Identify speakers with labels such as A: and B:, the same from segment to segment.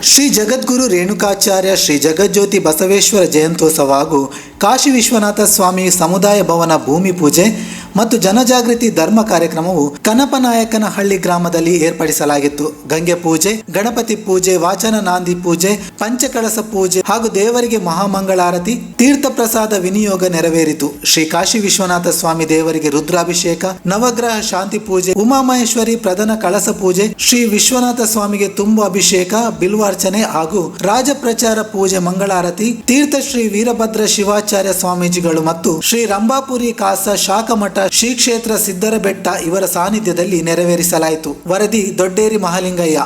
A: ಶ್ರೀ ಜಗದ್ಗುರು ರೇಣುಕಾಚಾರ್ಯ ಶ್ರೀ ಜಗಜ್ಯೋತಿ ಬಸವೇಶ್ವರ ಜಯಂತ್ಯೋತ್ಸವ ಹಾಗೂ ಕಾಶಿ ವಿಶ್ವನಾಥ ಸ್ವಾಮಿ ಸಮುದಾಯ ಭವನ ಭೂಮಿ ಪೂಜೆ ಮತ್ತು ಜನಜಾಗೃತಿ ಧರ್ಮ ಕಾರ್ಯಕ್ರಮವು ಕನಪನಾಯಕನಹಳ್ಳಿ ಗ್ರಾಮದಲ್ಲಿ ಏರ್ಪಡಿಸಲಾಗಿತ್ತು. ಗಂಗೆ ಪೂಜೆ, ಗಣಪತಿ ಪೂಜೆ, ವಾಚನ ನಾಂದಿ ಪೂಜೆ, ಪಂಚಕಳಸ ಪೂಜೆ ಹಾಗೂ ದೇವರಿಗೆ ಮಹಾಮಂಗಳಾರತಿ, ತೀರ್ಥ ಪ್ರಸಾದ ವಿನಿಯೋಗ ನೆರವೇರಿತು. ಶ್ರೀ ಕಾಶಿ ವಿಶ್ವನಾಥ ಸ್ವಾಮಿ ದೇವರಿಗೆ ರುದ್ರಾಭಿಷೇಕ, ನವಗ್ರಹ ಶಾಂತಿ ಪೂಜೆ, ಉಮಾಮಹೇಶ್ವರಿ ಪ್ರಧಾನ ಕಳಸ ಪೂಜೆ, ಶ್ರೀ ವಿಶ್ವನಾಥ ಸ್ವಾಮಿಗೆ ತುಂಬು ಅಭಿಷೇಕ, ಬಿಲ್ವಾರ್ಚನೆ ಹಾಗೂ ರಾಜ ಪ್ರಚಾರ ಪೂಜೆ, ಮಂಗಳಾರತಿ, ತೀರ್ಥ ಶ್ರೀ ವೀರಭದ್ರ ಶಿವಾಚಾರ್ಯ ಸ್ವಾಮೀಜಿಗಳು ಮತ್ತು ಶ್ರೀ ರಂಭಾಪುರಿ ಕಾಸ ಶಾಖಮಠ ಶ್ರೀ ಕ್ಷೇತ್ರ ಸಿದ್ದರಬೆಟ್ಟ ಇವರ ಸಾನ್ನಿಧ್ಯದಲ್ಲಿ ನೆರವೇರಿಸಲಾಯಿತು. ವರದಿ ದೊಡ್ಡೇರಿ ಮಹಾಲಿಂಗಯ್ಯ.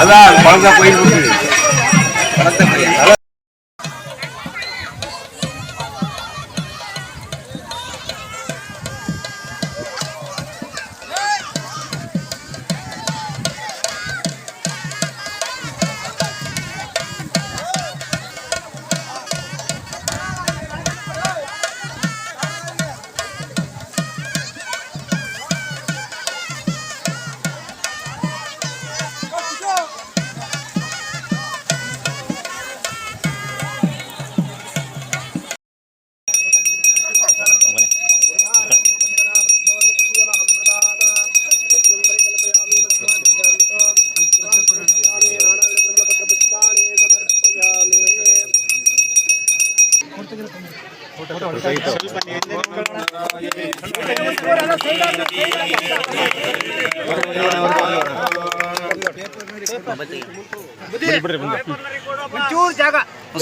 B: அதான் பழசா போயிட்டு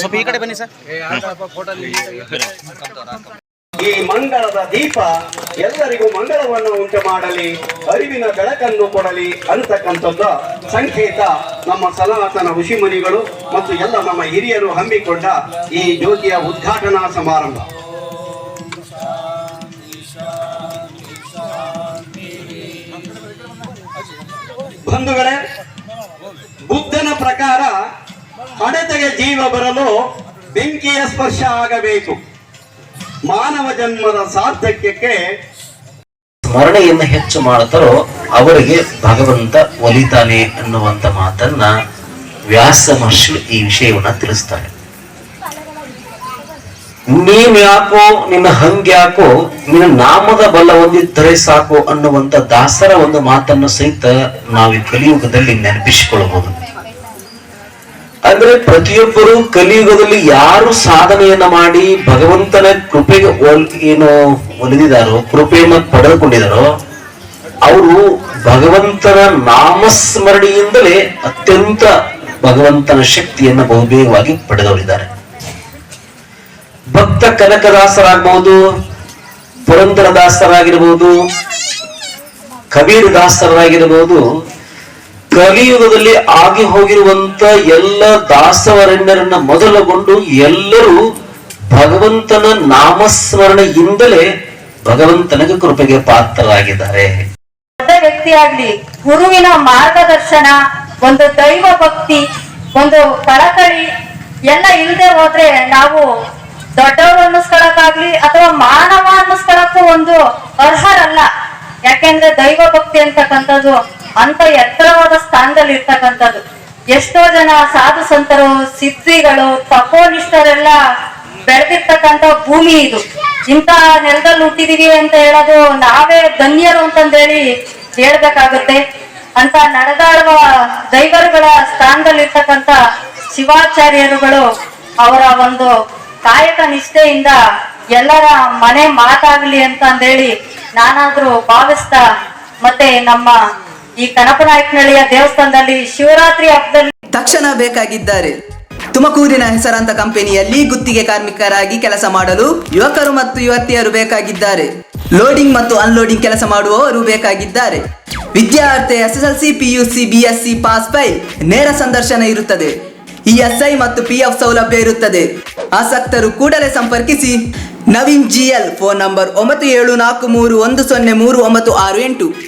C: ಸ್ವಲ್ಪ ಈ ಕಡೆ ಬನ್ನಿ ಸರ್.
D: ಈ ಮಂಗಳದ ದೀಪ ಎಲ್ಲರಿಗೂ ಮಂಗಳವನ್ನು ಉಂಟು ಮಾಡಲಿ, ಅರಿವಿನ ಬೆಳಕನ್ನು ಕೊಡಲಿ ಅಂತಕ್ಕಂಥದ್ದು ಸಂಕೇತ ನಮ್ಮ ಸನಾತನ ಋಷಿಮುನಿಗಳು ಮತ್ತು ಎಲ್ಲ ನಮ್ಮ ಹಿರಿಯರು ಹಮ್ಮಿಕೊಂಡ ಈ ಜ್ಯೋತಿಯ ಉದ್ಘಾಟನಾ ಸಮಾರಂಭ. ಬಂಧುಗಳೇ, ಬುದ್ಧನ ಪ್ರಕಾರ ಹಣತೆಗೆ ಜೀವ ಬರಲು ಬೆಂಕಿಯ ಸ್ಪರ್ಶ ಆಗಬೇಕು. ಮಾನವ ಜನ್ಮದ ಸಾರ್ಥಕ್ಯಕ್ಕೆ
E: ಸ್ಮರಣೆಯನ್ನು ಹೆಚ್ಚು ಮಾಡುತ್ತಾರೋ ಅವರಿಗೆ ಭಗವಂತ ಒಲಿತಾನೆ ಅನ್ನುವಂತ ಮಾತನ್ನ ವ್ಯಾಸ ಮಹರ್ಷಿ ಈ ವಿಷಯವನ್ನ ತಿಳಿಸ್ತಾರೆ. ನೀನ್ ಯಾಕೋ, ನಿನ್ನ ಹಂಗ್ಯಾಕೋ, ನಿನ್ನ ನಾಮದ ಬಲ ಹೊಂದಿದ್ದರೆ ಸಾಕು ಅನ್ನುವಂತ ದಾಸರ ಒಂದು ಮಾತನ್ನು ಸಹಿತ ನಾವು ಈ ಕಲಿಯುಗದಲ್ಲಿ ನೆನಪಿಸಿಕೊಳ್ಳಬಹುದು. ಅಂದ್ರೆ ಪ್ರತಿಯೊಬ್ಬರು ಕಲಿಯುಗದಲ್ಲಿ ಯಾರು ಸಾಧನೆಯನ್ನ ಮಾಡಿ ಭಗವಂತನ ಕೃಪೆಗೆ ಏನು ಒಲಿದಿದಾರೋ, ಕೃಪೆಯನ್ನ ಪಡೆದುಕೊಂಡಿದಾರೋ ಅವರು ಭಗವಂತನ ನಾಮಸ್ಮರಣೆಯಿಂದಲೇ ಅತ್ಯಂತ ಭಗವಂತನ ಶಕ್ತಿಯನ್ನ ಬಹುಬೇಗವಾಗಿ ಪಡೆದವರಿದ್ದಾರೆ. ಭಕ್ತ ಕನಕದಾಸರಾಗಬಹುದು, ಪುರಂದರದಾಸರಾಗಿರಬಹುದು, ಕಬೀರ್ ದಾಸರಾಗಿರಬಹುದು, ಕಲಿಯುಗದಲ್ಲಿ ಆಗಿ ಹೋಗಿರುವಂತ ಎಲ್ಲ ದಾಸವರಣ್ಯರನ್ನ ಮೊದಲುಗೊಂಡು ಎಲ್ಲರೂ ಭಗವಂತನ ನಾಮಸ್ಮರಣೆಯಿಂದಲೇ ಭಗವಂತನಿಗೆ ಕೃಪೆಗೆ ಪಾತ್ರರಾಗಿದ್ದಾರೆ.
F: ದೊಡ್ಡ ವ್ಯಕ್ತಿ ಆಗ್ಲಿ, ಗುರುವಿನ ಮಾರ್ಗದರ್ಶನ, ಒಂದು ದೈವ ಭಕ್ತಿ, ಒಂದು ಕಳಕಳಿ ಎಲ್ಲ ಇಲ್ಲದೆ ಹೋದ್ರೆ ನಾವು ದೊಡ್ಡವರು ಅನ್ನಿಸ್ಕೊಳಕ್ಕಾಗ್ಲಿ ಅಥವಾ ಮಾನವ ಅನ್ನಿಸ್ಕೊಳಕ್ಕೂ ಒಂದು ಅರ್ಹರಲ್ಲ. ಯಾಕೆಂದ್ರೆ ದೈವ ಭಕ್ತಿ ಅಂತಕ್ಕಂಥದ್ದು ಅಂತ ಎತ್ತರವಾದ ಸ್ಥಾನದಲ್ಲಿ ಇರ್ತಕ್ಕಂಥದ್ದು. ಎಷ್ಟೋ ಜನ ಸಾಧು ಸಂತರು, ಸಿದ್ಧಿಗಳು, ತಪೋನಿಷ್ಠರೆಲ್ಲ ಬೆಳೆದಿರ್ತಕ್ಕಂಥ ಭೂಮಿ ಇದು. ಇಂಥ ನೆಲದಲ್ಲಿ ಹುಟ್ಟಿದೀವಿ ಅಂತ ಹೇಳೋದು ನಾವೇ ಧನ್ಯರು ಅಂತಂದೇಳಿ ಹೇಳ್ಬೇಕಾಗುತ್ತೆ. ಅಂತ ನಡೆದಾಡುವ ದೈವರುಗಳ ಸ್ಥಾನದಲ್ಲಿ ಇರ್ತಕ್ಕಂಥ ಶಿವಾಚಾರ್ಯರುಗಳು ಅವರ ಒಂದು ಕಾಯಕ ನಿಷ್ಠೆಯಿಂದ ಎಲ್ಲರ ಮನೆ ಮಾತಾಗ್ಲಿ ಅಂತ ಅಂದೇಳಿ ನಾನಾದ್ರೂ ಭಾವಿಸ್ತಾ, ಮತ್ತೆ ನಮ್ಮ ಈ ಕನಪನಾಯಕನಹಳ್ಳಿಯ ದೇವಸ್ಥಾನದಲ್ಲಿ ಶಿವರಾತ್ರಿ ಹಬ್ಬದಲ್ಲಿ
G: ತಕ್ಷಣ ಬೇಕಾಗಿದ್ದಾರೆ.
C: ತುಮಕೂರಿನ ಹೆಸರಾಂತ ಕಂಪನಿಯಲ್ಲಿ ಗುತ್ತಿಗೆ ಕಾರ್ಮಿಕರಾಗಿ ಕೆಲಸ ಮಾಡಲು ಯುವಕರು ಮತ್ತು ಯುವತಿಯರು ಬೇಕಾಗಿದ್ದಾರೆ. ಲೋಡಿಂಗ್ ಮತ್ತು ಅನ್ಲೋಡಿಂಗ್ ಕೆಲಸ ಮಾಡುವವರು ಬೇಕಾಗಿದ್ದಾರೆ. ವಿದ್ಯಾರ್ಥಿ SSLC, PUC, BSc pass file. ನೇರ ಸಂದರ್ಶನ ಇರುತ್ತದೆ. ESI ಮತ್ತು PF ಸೌಲಭ್ಯ ಇರುತ್ತದೆ. ಆಸಕ್ತರು ಕೂಡಲೇ ಸಂಪರ್ಕಿಸಿ. Naveen GL, phone number 9743103968.